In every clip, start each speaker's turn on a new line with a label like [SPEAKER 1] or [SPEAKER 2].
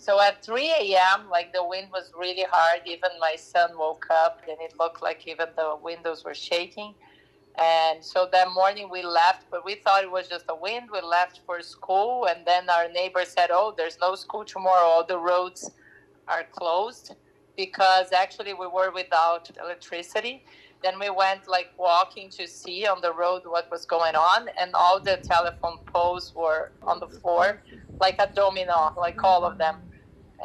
[SPEAKER 1] So at 3 a.m., like the wind was really hard. Even my son woke up and it looked like even the windows were shaking. And so that morning we left, but we thought it was just a wind. We left for school, and then our neighbor said, oh, there's no school tomorrow. All the roads are closed, because actually we were without electricity. Then we went like walking to see on the road what was going on, and all the telephone poles were on the floor, like a domino, like all of them.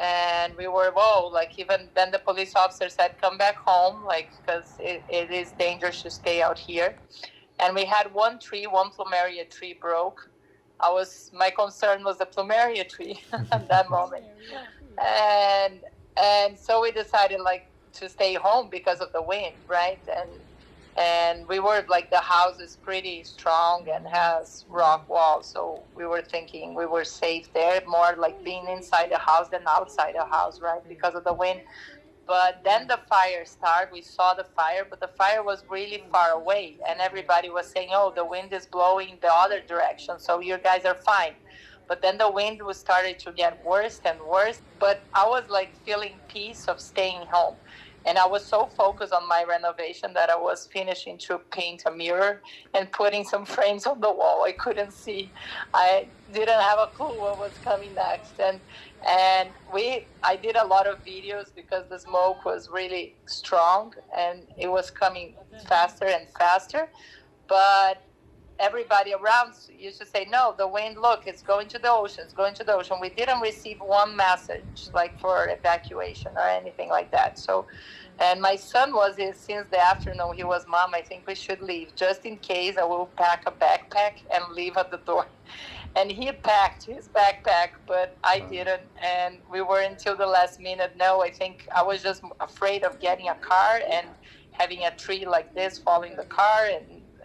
[SPEAKER 1] And we were, whoa, like even then the police officer said, come back home, like, because it is dangerous to stay out here. And we had one plumeria tree broke. My concern was the plumeria tree at that moment. And so we decided like to stay home because of the wind, right? And we were like, the house is pretty strong and has rock walls, so we were thinking we were safe there, more like being inside the house than outside the house, right, because of the wind. But then the fire started. We saw the fire, but the fire was really far away, and everybody was saying, oh, the wind is blowing the other direction, so you guys are fine. But then the wind was started to get worse and worse. But I was like feeling peace of staying home. And I was so focused on my renovation that I was finishing to paint a mirror and putting some frames on the wall. I couldn't see. I didn't have a clue what was coming next. And I did a lot of videos because the smoke was really strong and it was coming faster and faster. But everybody around used to say, no, the wind, look, it's going to the ocean, it's going to the ocean. We didn't receive one message like for evacuation or anything like that. So, and my son was, since the afternoon, he was, Mom, I think we should leave. Just in case, I will pack a backpack and leave at the door. And he packed his backpack, but I didn't. And we were until the last minute. No, I think I was just afraid of getting a car and having a tree like this falling the car,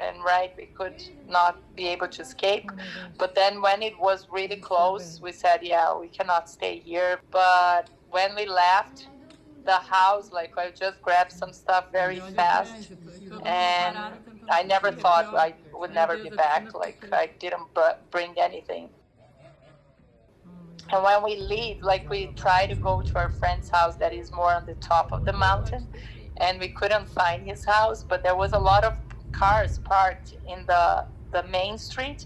[SPEAKER 1] and right, we could not be able to escape. But then when it was really close, we said, yeah, we cannot stay here. But when we left the house, like I just grabbed some stuff very fast, and I never thought I would never be back. Like I didn't bring anything. And when we leave, like we try to go to our friend's house that is more on the top of the mountain, and we couldn't find his house, but there was a lot of cars parked in the main street.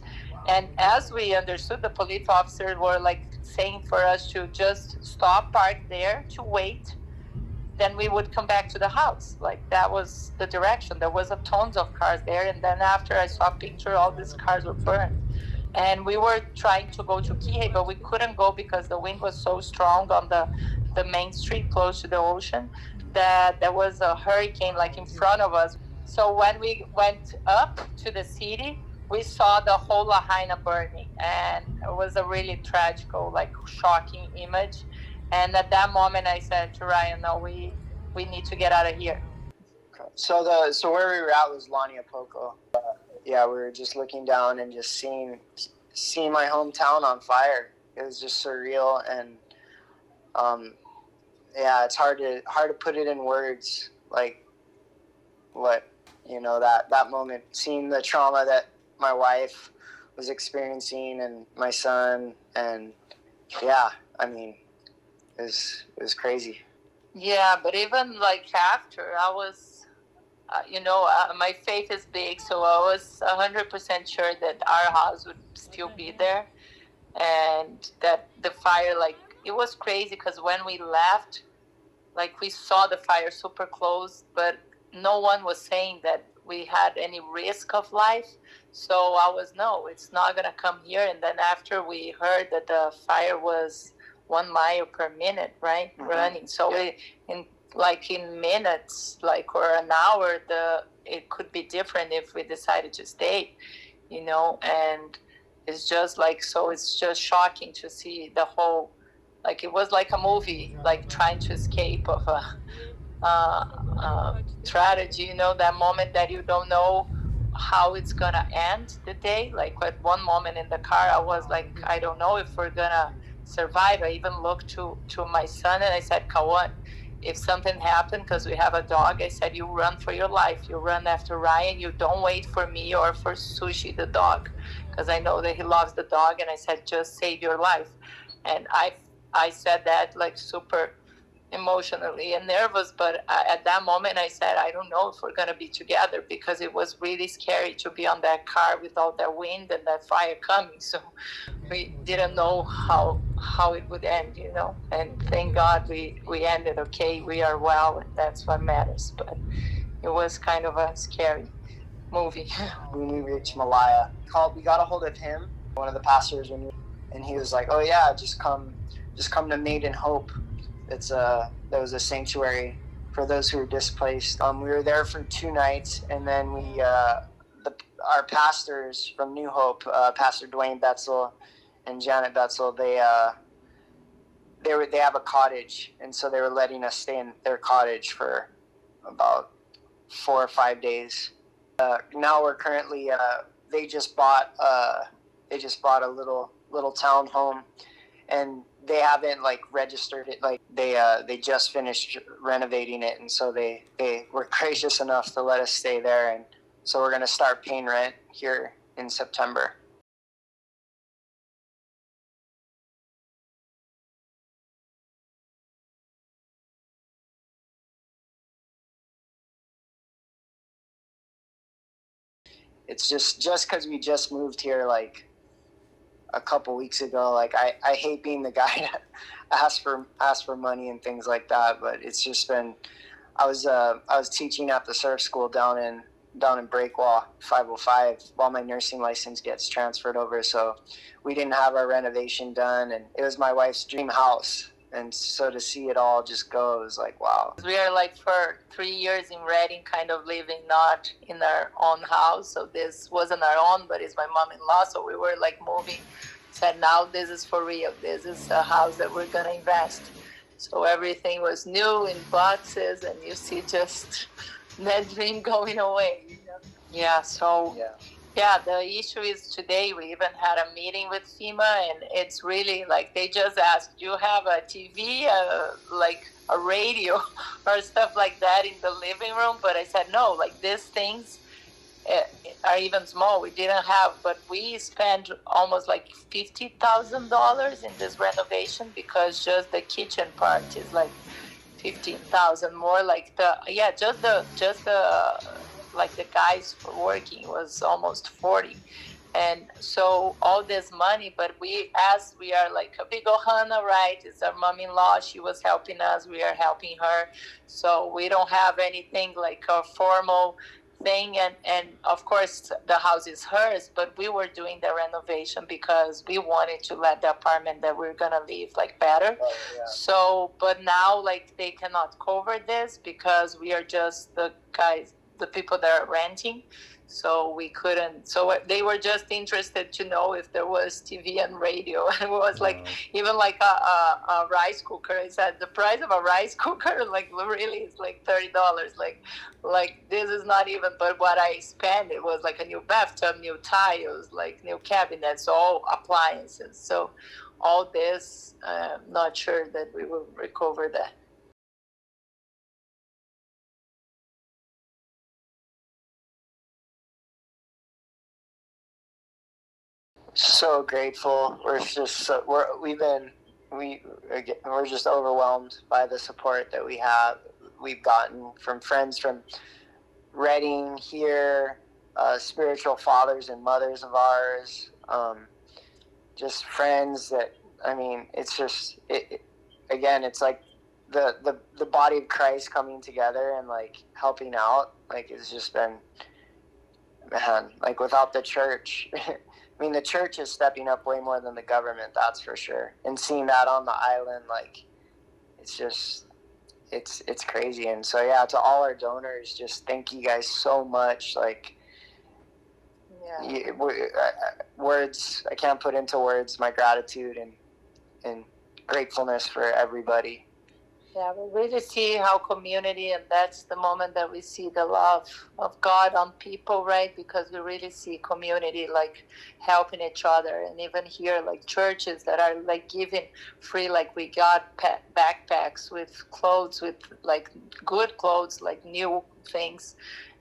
[SPEAKER 1] And as we understood, the police officers were like saying for us to just stop, park there, to wait. Then we would come back to the house. Like that was the direction. There was a tons of cars there. And then after I saw a picture, all these cars were burned. And we were trying to go to Kihei, but we couldn't go because the wind was so strong on the main street close to the ocean that there was a hurricane like in front of us. So when we went up to the city, we saw the whole Lahaina burning, and it was a really tragical, like shocking image. And at that moment, I said to Ryan, "No, we need to get out of here."
[SPEAKER 2] So where we were at was Laniapoko. Yeah, we were just looking down and just seeing my hometown on fire. It was just surreal, and yeah, it's hard to put it in words, like what, that moment, seeing the trauma that my wife was experiencing and my son, and yeah, I mean, it was crazy.
[SPEAKER 1] Yeah, but even like after, I was, my faith is big, so I was 100% sure that our house would still be there, and that the fire, like, it was crazy because when we left, like, we saw the fire super close, but no one was saying that we had any risk of life. So I was, no, it's not going to come here. And then after we heard that the fire was 1 mile per minute, right, running. So in minutes, like, or an hour, it could be different if we decided to stay, and it's just like, so it's just shocking to see the whole, like, it was like a movie, like trying to escape of a tragedy, that moment that you don't know how it's gonna end the day. Like at one moment in the car, I was like, I don't know if we're gonna survive. I even looked to my son and I said, Kawan, if something happened, because we have a dog, I said, you run for your life. You run after Ryan. You don't wait for me or for Sushi, the dog, because I know that he loves the dog. And I said, just save your life. And I I said that like super emotionally and nervous, but at that moment I said, I don't know if we're going to be together, because it was really scary to be on that car with all that wind and that fire coming. So we didn't know how it would end, and thank God we ended okay. We are well, and that's what matters. But it was kind of a scary movie.
[SPEAKER 2] When we reached Malaya, we got a hold of him, one of the pastors, and he was like, "Oh yeah, just come to Maiden Hope. That was a sanctuary for those who were displaced." We were there for 2 nights, and then our pastors from New Hope, Pastor Dwayne Betzel and Janet Betzel, they have a cottage, and so they were letting us stay in their cottage for about 4 or 5 days. Now we're currently they just bought a little town home, and they haven't like registered it. Like they just finished renovating it, and so they were gracious enough to let us stay there, and so we're gonna start paying rent here in September. It's just because we just moved here like a couple weeks ago. Like I hate being the guy that asks for money and things like that, but it's just been. I was teaching at the surf school down in Breakwall 505 while my nursing license gets transferred over. So we didn't have our renovation done, and it was my wife's dream house. And so to see it all just go, it was like, wow.
[SPEAKER 1] We are like for 3 years in Reading, kind of living not in our own house. So this wasn't our own, but it's my mom-in-law. So we were like moving. Said, now this is for real. This is a house that we're gonna invest. So everything was new in boxes, and you see just that dream going away. Yeah. So. Yeah, the issue is today we even had a meeting with FEMA, and it's really like they just asked, do you have a TV, like a radio or stuff like that in the living room? But I said, no, like these things are even small. We didn't have, but we spent almost like $50,000 in this renovation, because just the kitchen part is like 15,000 more. Like just the like the guys for working was almost 40. And so all this money, but we are like a big Ohana, right? It's our mom-in-law. She was helping us. We are helping her. So we don't have anything like a formal thing. And of course the house is hers, but we were doing the renovation because we wanted to let the apartment that we're going to live like better. Oh, yeah. So, but now like they cannot cover this because we are just the people that are renting, so we couldn't. So they were just interested to know if there was TV and radio, and it was like even like a rice cooker. I said the price of a rice cooker, like really, is like $30. Like this is not even. But what I spent, it was like a new bathtub, new tiles, like new cabinets, all appliances. So all this, not sure that we will recover that.
[SPEAKER 2] So grateful. We're just we're just overwhelmed by the support that we've gotten from friends from Reading here, spiritual fathers and mothers of ours, just friends that, I mean, it's just again, it's like the body of Christ coming together and like helping out. Like it's just been, man, like without the church. I mean, the church is stepping up way more than the government, that's for sure. And seeing that on the island, like, it's just, it's crazy. And so, yeah, to all our donors, just thank you guys so much. Like, words, I can't put into words my gratitude and gratefulness for everybody.
[SPEAKER 1] Yeah, we really see how community, and that's the moment that we see the love of God on people, right? Because we really see community like helping each other. And even here, like churches that are like giving free, like we got backpacks with clothes, with like good clothes, like new things.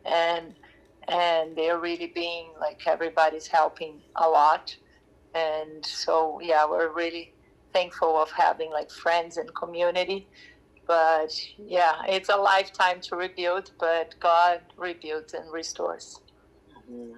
[SPEAKER 1] And they're really being like, everybody's helping a lot. And so, yeah, we're really thankful of having like friends and community. But yeah, it's a lifetime to rebuild, but God rebuilds and restores.
[SPEAKER 2] Mhm.